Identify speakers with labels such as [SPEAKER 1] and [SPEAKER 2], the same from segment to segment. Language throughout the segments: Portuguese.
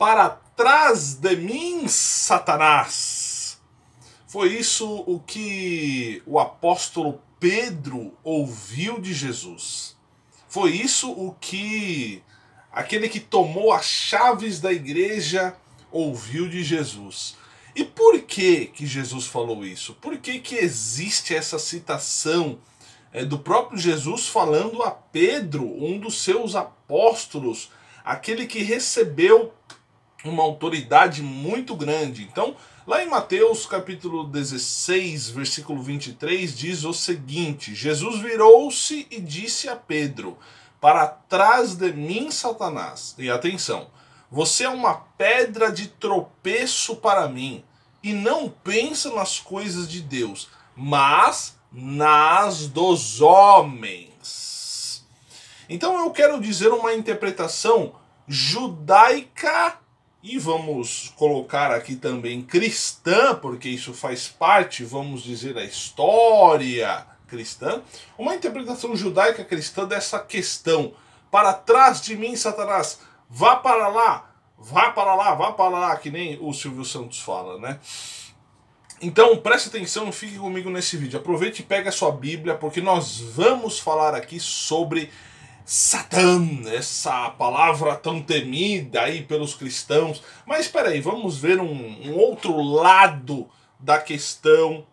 [SPEAKER 1] para trás de mim, Satanás. Foi isso o que o apóstolo Pedro ouviu de Jesus. Foi isso o que aquele que tomou as chaves da igreja ouviu de Jesus. E por que Jesus falou isso? Por que existe essa citação do próprio Jesus falando a Pedro, um dos seus apóstolos, aquele que recebeu uma autoridade muito grande? Então, lá em Mateus capítulo 16, versículo 23, diz o seguinte: Jesus virou-se e disse a Pedro: para trás de mim, Satanás. E atenção, você é uma pedra de tropeço para mim, e não pensa nas coisas de Deus, mas nas dos homens. Então eu quero dizer uma interpretação judaica, e vamos colocar aqui também cristã, porque isso faz parte, vamos dizer, da história cristã, uma interpretação judaica cristã dessa questão: para trás de mim, Satanás, vá para lá, vá para lá, vá para lá, que nem o Silvio Santos fala, né? Então preste atenção e fique comigo nesse vídeo. Aproveite e pegue a sua Bíblia, porque nós vamos falar aqui sobre Satã, essa palavra tão temida aí pelos cristãos. Mas espera aí, vamos ver um outro lado da questão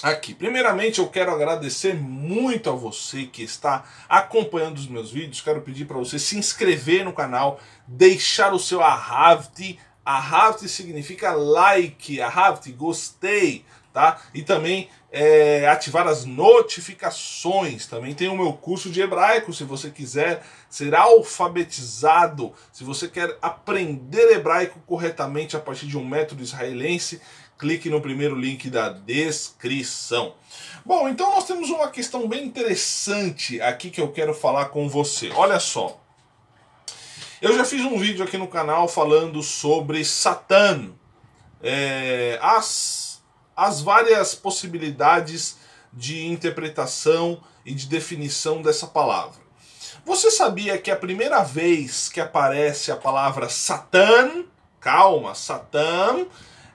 [SPEAKER 1] aqui. Primeiramente, eu quero agradecer muito a você que está acompanhando os meus vídeos. Quero pedir para você se inscrever no canal, deixar o seu Ahavti. Ahavti significa like, Ahavti, gostei, tá? E também ativar as notificações. Também tem o meu curso de hebraico, se você quiser ser alfabetizado, se você quer aprender hebraico corretamente a partir de um método israelense, clique no primeiro link da descrição. Bom, então nós temos uma questão bem interessante aqui que eu quero falar com você. Olha só. Eu já fiz um vídeo aqui no canal falando sobre Satã, as várias possibilidades de interpretação e de definição dessa palavra. Você sabia que a primeira vez que aparece a palavra Satã, calma, Satã,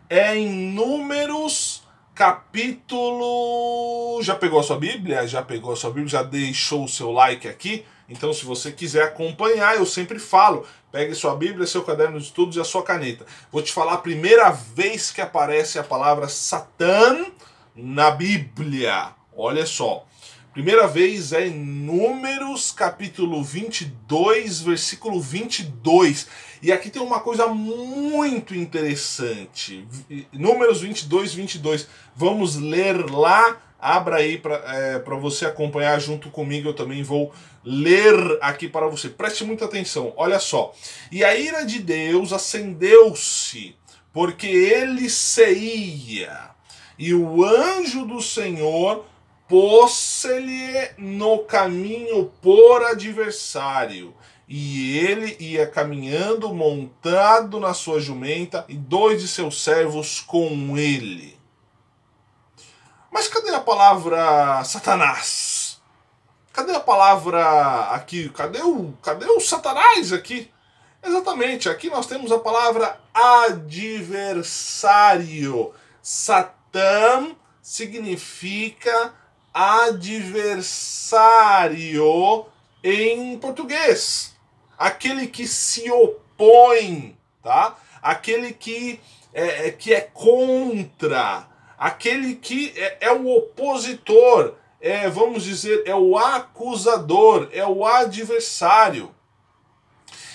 [SPEAKER 1] é em Números capítulo... Já pegou a sua Bíblia? Já pegou a sua Bíblia? Já deixou o seu like aqui? Então, se você quiser acompanhar, eu sempre falo, pegue sua Bíblia, seu caderno de estudos e a sua caneta. Vou te falar a primeira vez que aparece a palavra Satã na Bíblia. Olha só. Primeira vez é em Números capítulo 22, versículo 22. E aqui tem uma coisa muito interessante. Números 22, 22. Vamos ler lá. Abra aí para você acompanhar junto comigo. Eu também vou ler aqui para você. Preste muita atenção. Olha só. E a ira de Deus acendeu-se, porque ele se ia. E o anjo do Senhor pôs-se-lhe no caminho por adversário. E ele ia caminhando montado na sua jumenta, e 2 de seus servos com ele. Mas cadê a palavra Satanás? Cadê a palavra aqui? Cadê o Satanás aqui? Exatamente, aqui nós temos a palavra adversário. Satã significa adversário em português. Aquele que se opõe, tá? Aquele que é contra. Aquele que é o opositor, vamos dizer, é o acusador, é o adversário.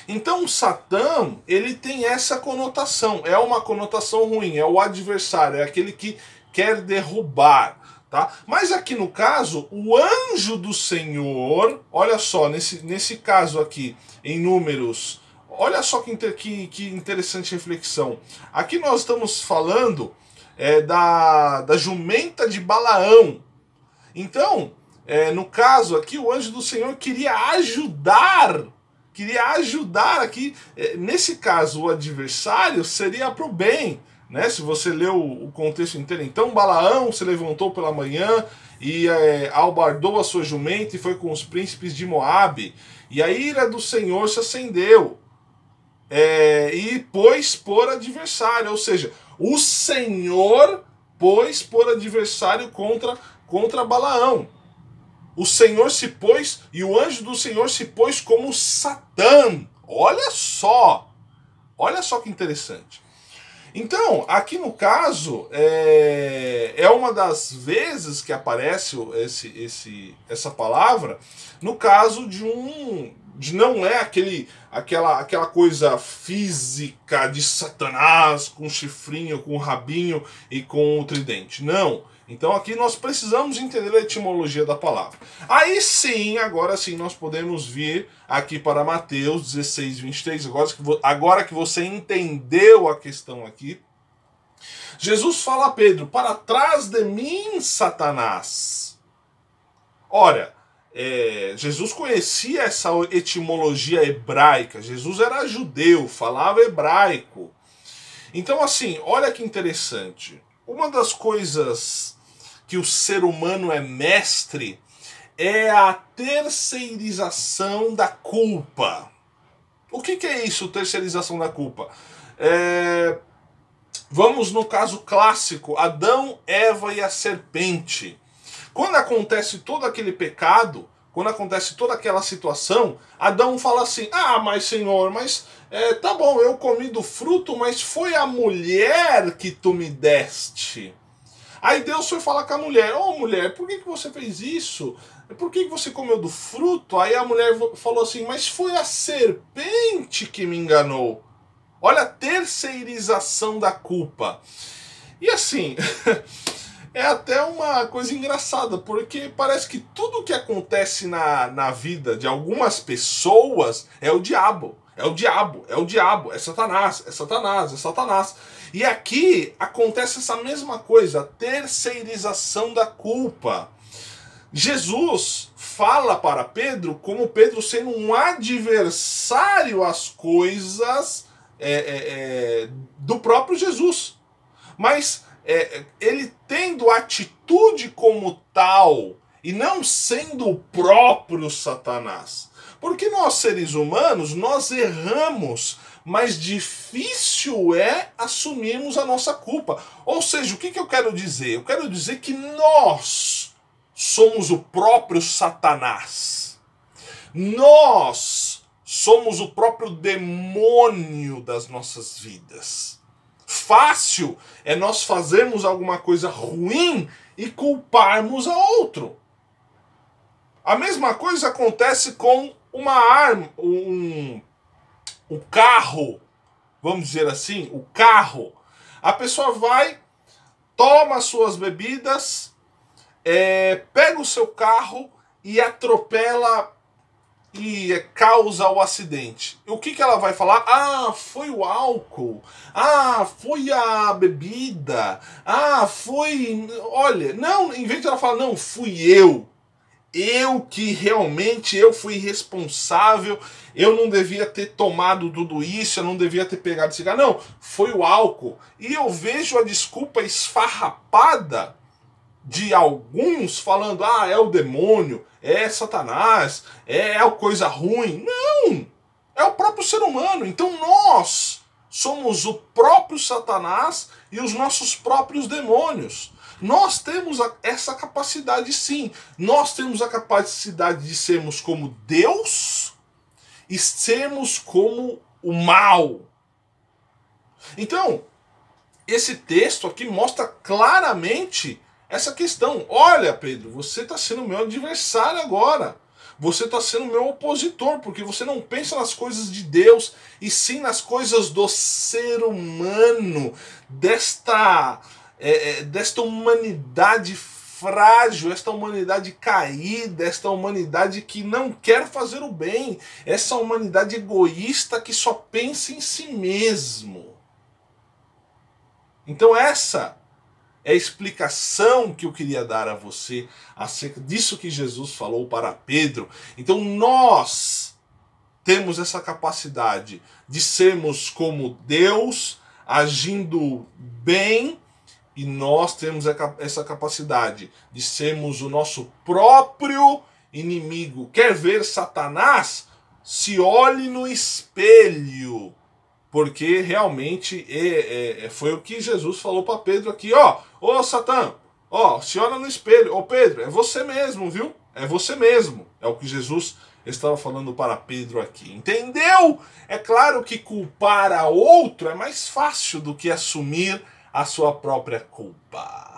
[SPEAKER 1] Então Satã, ele tem essa conotação, é uma conotação ruim, é o adversário, é aquele que quer derrubar, tá? Mas aqui no caso, o anjo do Senhor, olha só, nesse caso aqui, em Números, olha só que interessante reflexão. Aqui nós estamos falando da jumenta de Balaão. Então, no caso aqui, o anjo do Senhor queria ajudar aqui, nesse caso, o adversário seria para o bem, né? Se você leu o contexto inteiro. Então, Balaão se levantou pela manhã e albardou a sua jumenta e foi com os príncipes de Moabe. E a ira do Senhor se acendeu. e pôs por adversário, ou seja, o Senhor pôs por adversário contra Balaão. O Senhor se pôs, e o anjo do Senhor se pôs como Satã. Olha só que interessante. Então, aqui no caso, é uma das vezes que aparece essa palavra, no caso de não é aquela coisa física de Satanás com o chifrinho, com o rabinho e com o tridente. Não. Então aqui nós precisamos entender a etimologia da palavra. Aí sim, agora sim, nós podemos vir aqui para Mateus 16, 23. Agora que você entendeu a questão aqui, Jesus fala a Pedro: para trás de mim, Satanás. Ora, Jesus conhecia essa etimologia hebraica. Jesus era judeu, falava hebraico. Então assim, olha que interessante. Uma das coisas que o ser humano é mestre é a terceirização da culpa. O que é isso, terceirização da culpa? Vamos no caso clássico, Adão, Eva e a serpente. Quando acontece todo aquele pecado, quando acontece toda aquela situação, Adão fala assim: ah, mas Senhor, tá bom, eu comi do fruto, mas foi a mulher que tu me deste. Aí Deus foi falar com a mulher: ô mulher, por que você fez isso? Por que você comeu do fruto? Aí a mulher falou assim: mas foi a serpente que me enganou. Olha a terceirização da culpa. E assim, é até uma coisa engraçada, porque parece que tudo que acontece na vida de algumas pessoas é o diabo. É o diabo, é o diabo, é Satanás, é Satanás, é Satanás. E aqui acontece essa mesma coisa, a terceirização da culpa. Jesus fala para Pedro como Pedro sendo um adversário às coisas do próprio Jesus. Mas ele tendo atitude como tal e não sendo o próprio Satanás. Porque nós, seres humanos, nós erramos, mas difícil é assumirmos a nossa culpa. Ou seja, o que eu quero dizer? Eu quero dizer que nós somos o próprio Satanás. Nós somos o próprio demônio das nossas vidas. Fácil é nós fazermos alguma coisa ruim e culparmos a outro. A mesma coisa acontece com uma arma, um carro, vamos dizer assim, o carro. A pessoa vai, toma suas bebidas, pega o seu carro e atropela e causa o acidente. O que ela vai falar? Ah, foi o álcool. Ah, foi a bebida. Ah, foi... Olha, não, em vez de ela falar, não, fui eu. Eu que realmente eu fui responsável, eu não devia ter tomado tudo isso, eu não devia ter pegado cigarro. Não, foi o álcool. E eu vejo a desculpa esfarrapada de alguns falando: ah, é o demônio, é Satanás, é a coisa ruim. Não! É o próprio ser humano. Então nós somos o próprio Satanás e os nossos próprios demônios. Nós temos essa capacidade, sim. Nós temos a capacidade de sermos como Deus e sermos como o mal. Então, esse texto aqui mostra claramente essa questão. Olha, Pedro, você está sendo meu adversário agora. Você está sendo meu opositor, porque você não pensa nas coisas de Deus, e sim nas coisas do ser humano, desta humanidade frágil, esta humanidade caída, esta humanidade que não quer fazer o bem, essa humanidade egoísta que só pensa em si mesmo. Então essa é a explicação que eu queria dar a você acerca disso que Jesus falou para Pedro. Então nós temos essa capacidade de sermos como Deus, agindo bem, e nós temos essa capacidade de sermos o nosso próprio inimigo. Quer ver Satanás? Se olhe no espelho porque realmente foi o que Jesus falou para Pedro aqui, ó, ô Satã, ó, se olha no espelho, ô Pedro, é você mesmo, viu? É você mesmo. É o que Jesus estava falando para Pedro aqui. Entendeu? É claro que culpar a outro é mais fácil do que assumir a sua própria culpa.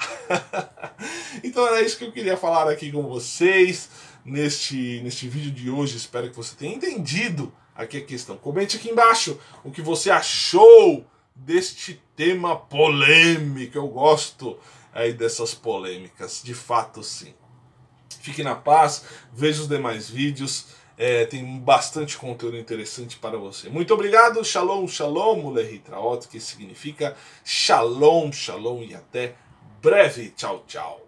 [SPEAKER 1] Então era isso que eu queria falar aqui com vocês neste vídeo de hoje. Espero que você tenha entendido aqui a questão. Comente aqui embaixo o que você achou deste tema polêmico. Eu gosto aí dessas polêmicas, de fato sim. Fique na paz, veja os demais vídeos, tem bastante conteúdo interessante para você. Muito obrigado, shalom, shalom, Ulehitraot, que significa shalom, shalom e até breve. Tchau, tchau.